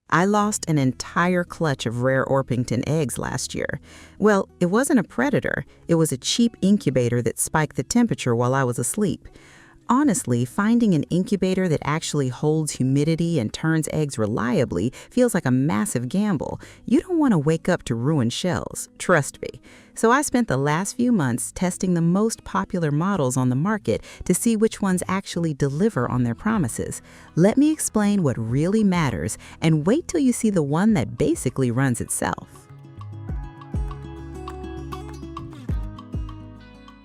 I lost an entire clutch of rare Orpington eggs last year. Well, it wasn't a predator. It was a cheap incubator that spiked the temperature while I was asleep. Honestly, finding an incubator that actually holds humidity and turns eggs reliably feels like a massive gamble. You don't want to wake up to ruined shells, trust me. So I spent the last few months testing the most popular models on the market to see which ones actually deliver on their promises. Let me explain what really matters, and wait till you see the one that basically runs itself.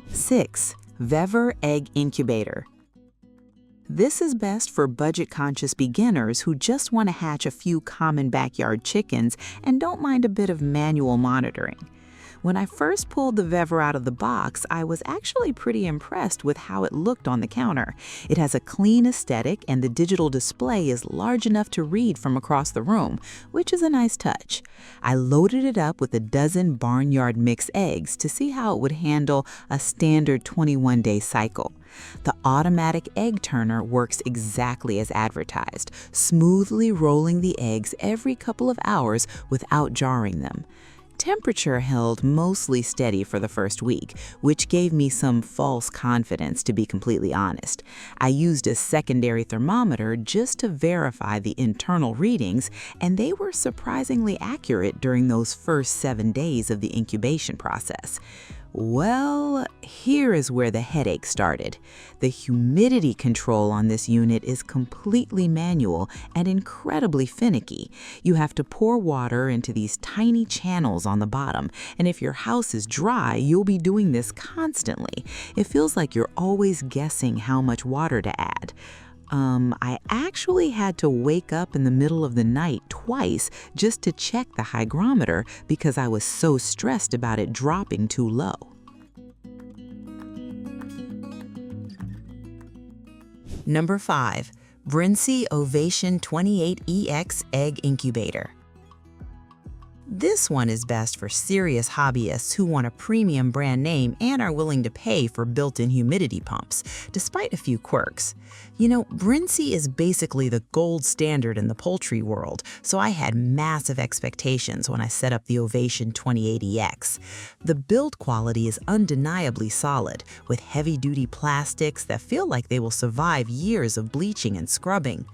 6. Vevor Egg Incubator. This is best for budget-conscious beginners who just want to hatch a few common backyard chickens and don't mind a bit of manual monitoring. When I first pulled the Vevor out of the box, I was actually pretty impressed with how it looked on the counter. It has a clean aesthetic, and the digital display is large enough to read from across the room, which is a nice touch. I loaded it up with a dozen barnyard mix eggs to see how it would handle a standard 21-day cycle. The automatic egg turner works exactly as advertised, smoothly rolling the eggs every couple of hours without jarring them. Temperature held mostly steady for the first week, which gave me some false confidence, to be completely honest. I used a secondary thermometer just to verify the internal readings, and they were surprisingly accurate during those first 7 days of the incubation process. Well, here is where the headache started. The humidity control on this unit is completely manual and incredibly finicky. You have to pour water into these tiny channels on the bottom, and if your house is dry, you'll be doing this constantly. It feels like you're always guessing how much water to add. I actually had to wake up in the middle of the night twice just to check the hygrometer because I was so stressed about it dropping too low. Number 5. Brinsea Ovation 28EX Egg Incubator. This one is best for serious hobbyists who want a premium brand name and are willing to pay for built-in humidity pumps, despite a few quirks. You know, Brinsea is basically the gold standard in the poultry world, so I had massive expectations when I set up the Ovation 28EX. The build quality is undeniably solid, with heavy-duty plastics that feel like they will survive years of bleaching and scrubbing.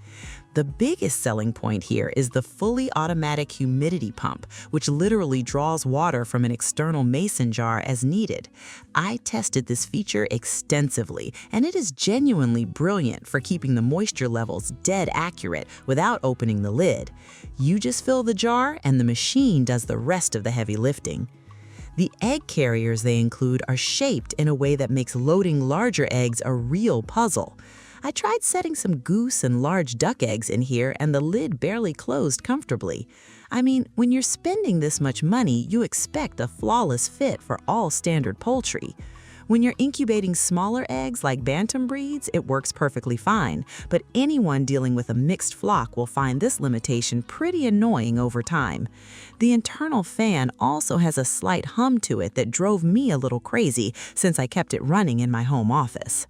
The biggest selling point here is the fully automatic humidity pump, which literally draws water from an external mason jar as needed. I tested this feature extensively, and it is genuinely brilliant for keeping the moisture levels dead accurate without opening the lid. You just fill the jar, and the machine does the rest of the heavy lifting. The egg carriers they include are shaped in a way that makes loading larger eggs a real puzzle. I tried setting some goose and large duck eggs in here, and the lid barely closed comfortably. I mean, when you're spending this much money, you expect a flawless fit for all standard poultry. When you're incubating smaller eggs like bantam breeds, it works perfectly fine, but anyone dealing with a mixed flock will find this limitation pretty annoying over time. The internal fan also has a slight hum to it that drove me a little crazy since I kept it running in my home office.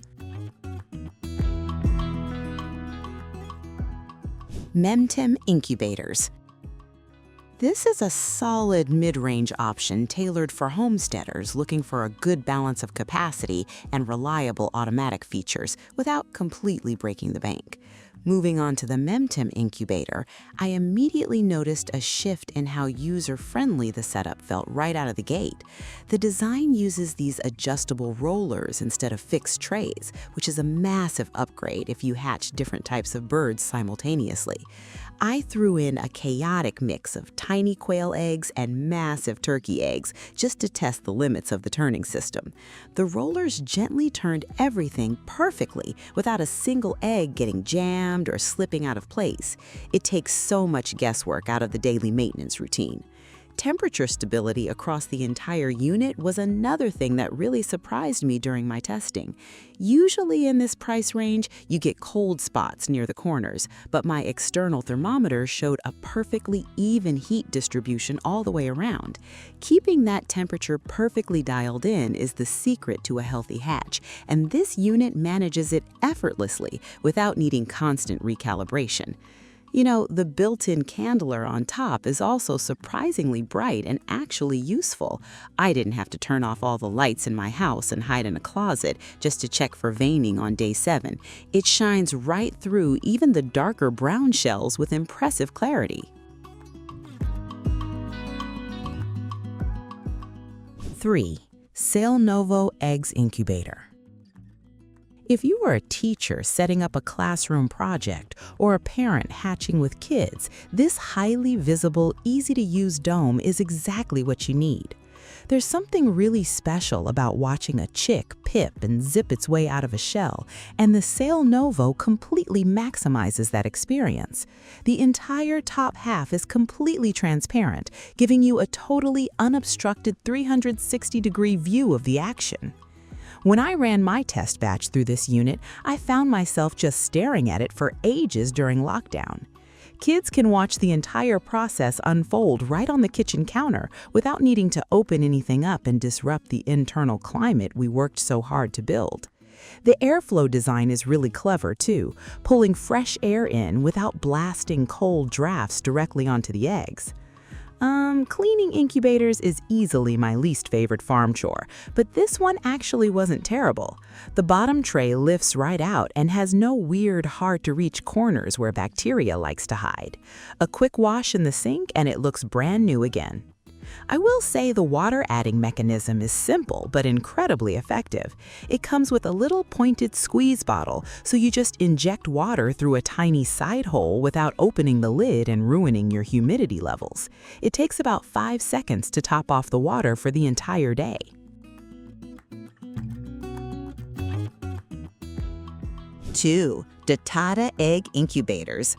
Memtim Incubators. This is a solid mid-range option tailored for homesteaders looking for a good balance of capacity and reliable automatic features without completely breaking the bank. Moving on to the Memtim Incubator, I immediately noticed a shift in how user-friendly the setup felt right out of the gate. The design uses these adjustable rollers instead of fixed trays, which is a massive upgrade if you hatch different types of birds simultaneously. I threw in a chaotic mix of tiny quail eggs and massive turkey eggs just to test the limits of the turning system. The rollers gently turned everything perfectly without a single egg getting jammed or slipping out of place. It takes so much guesswork out of the daily maintenance routine. Temperature stability across the entire unit was another thing that really surprised me during my testing. Usually in this price range, you get cold spots near the corners, but my external thermometer showed a perfectly even heat distribution all the way around. Keeping that temperature perfectly dialed in is the secret to a healthy hatch, and this unit manages it effortlessly without needing constant recalibration. You know, the built-in candler on top is also surprisingly bright and actually useful. I didn't have to turn off all the lights in my house and hide in a closet just to check for veining on day 7. It shines right through even the darker brown shells with impressive clarity. 3. Sailnovo Egg Incubator. If you are a teacher setting up a classroom project or a parent hatching with kids, this highly visible, easy-to-use dome is exactly what you need. There's something really special about watching a chick pip and zip its way out of a shell, and the Sailnovo completely maximizes that experience. The entire top half is completely transparent, giving you a totally unobstructed 360-degree view of the action. When I ran my test batch through this unit, I found myself just staring at it for ages during lockdown. Kids can watch the entire process unfold right on the kitchen counter without needing to open anything up and disrupt the internal climate we worked so hard to build. The airflow design is really clever too, pulling fresh air in without blasting cold drafts directly onto the eggs. Cleaning incubators is easily my least favorite farm chore, but this one actually wasn't terrible. The bottom tray lifts right out and has no weird, hard-to-reach corners where bacteria likes to hide. A quick wash in the sink and it looks brand new again. I will say the water adding mechanism is simple but incredibly effective. It comes with a little pointed squeeze bottle, so you just inject water through a tiny side hole without opening the lid and ruining your humidity levels. It takes about 5 seconds to top off the water for the entire day. 2. Detodda Egg Incubators.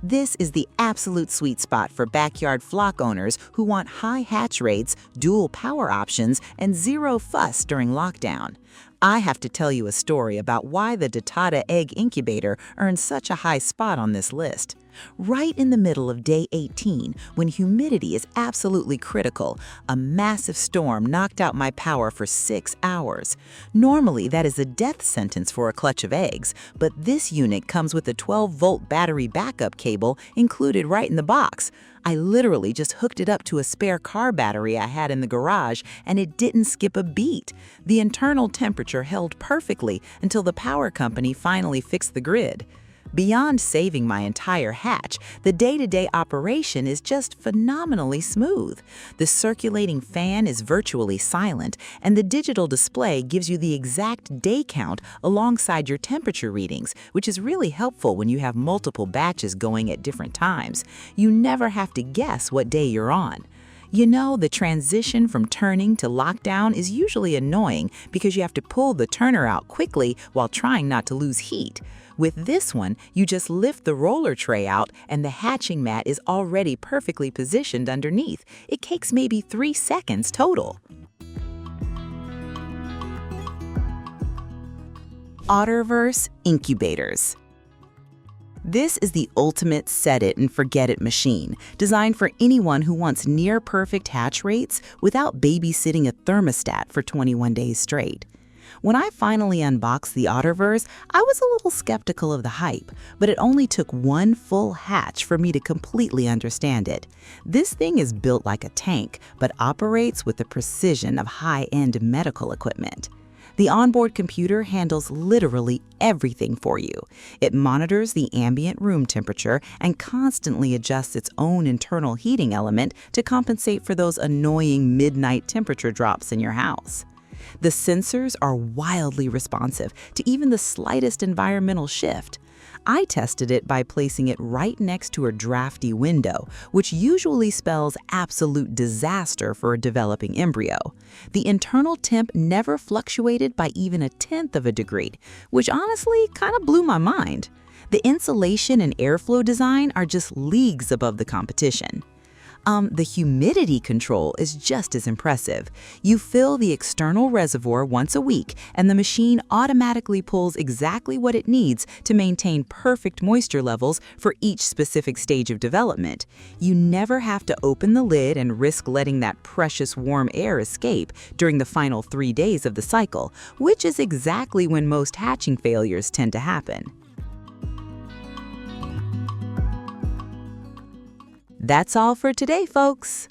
This is the absolute sweet spot for backyard flock owners who want high hatch rates, dual power options, and zero fuss during lockdown. I have to tell you a story about why the Detodda Egg Incubator earned such a high spot on this list. Right in the middle of day 18, when humidity is absolutely critical, a massive storm knocked out my power for 6 hours. Normally, that is a death sentence for a clutch of eggs, but this unit comes with a 12-volt battery backup cable included right in the box. I literally just hooked it up to a spare car battery I had in the garage, and it didn't skip a beat. The internal temperature held perfectly until the power company finally fixed the grid. Beyond saving my entire hatch, the day-to-day operation is just phenomenally smooth. The circulating fan is virtually silent, and the digital display gives you the exact day count alongside your temperature readings, which is really helpful when you have multiple batches going at different times. You never have to guess what day you're on. You know, the transition from turning to lockdown is usually annoying because you have to pull the turner out quickly while trying not to lose heat. With this one, you just lift the roller tray out and the hatching mat is already perfectly positioned underneath. It takes maybe 3 seconds total. OtterVerz Incubators. This is the ultimate set-it-and-forget-it machine, designed for anyone who wants near-perfect hatch rates without babysitting a thermostat for 21 days straight. When I finally unboxed the OtterVerz, I was a little skeptical of the hype, but it only took one full hatch for me to completely understand it. This thing is built like a tank, but operates with the precision of high-end medical equipment. The onboard computer handles literally everything for you. It monitors the ambient room temperature and constantly adjusts its own internal heating element to compensate for those annoying midnight temperature drops in your house. The sensors are wildly responsive to even the slightest environmental shift. I tested it by placing it right next to a drafty window, which usually spells absolute disaster for a developing embryo. The internal temp never fluctuated by even 1/10 of a degree, which honestly kind of blew my mind. The insulation and airflow design are just leagues above the competition. The humidity control is just as impressive. You fill the external reservoir once a week, and the machine automatically pulls exactly what it needs to maintain perfect moisture levels for each specific stage of development. You never have to open the lid and risk letting that precious warm air escape during the final 3 days of the cycle, which is exactly when most hatching failures tend to happen. That's all for today, folks.